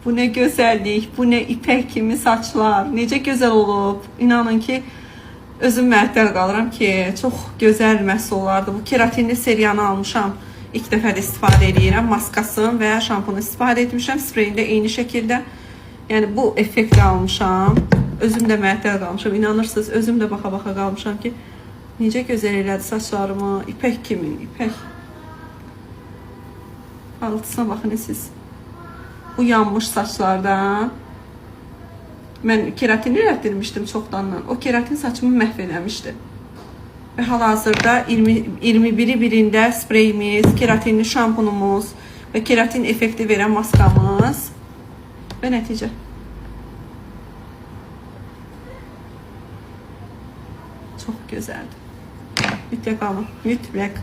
Bu ne gözəllik, bu ne ipək kimi saçlar. Necə gözəl olub. İnanın ki, özüm məəttəl qalıram ki, çox gözəl məhsullardır. Bu keratinli seriyanı almışam. İlk dəfə də istifadə edirəm. Maskasını və şampunu istifadə etmişəm. Spreyində eyni şəkildə. Yəni bu effekti almışam. Özüm də məəttəl qalmışam. İnanırsınız, özüm də baxa-baxa qalmışam ki, necə gözəl elədi saçlarımı. İpək kimi, ipək. Parıltısına baxın siz. Bu yanmış saçlardan. Mən keratin elətdirmişdim çoxdandan. O keratin saçımı məhv eləmişdi. Və hal-hazırda 21-i birində spreyimiz, keratinli şampunumuz və keratin effekti verən maskamız və nəticə. Çox gözəldir. Mütləq alın, mütləq.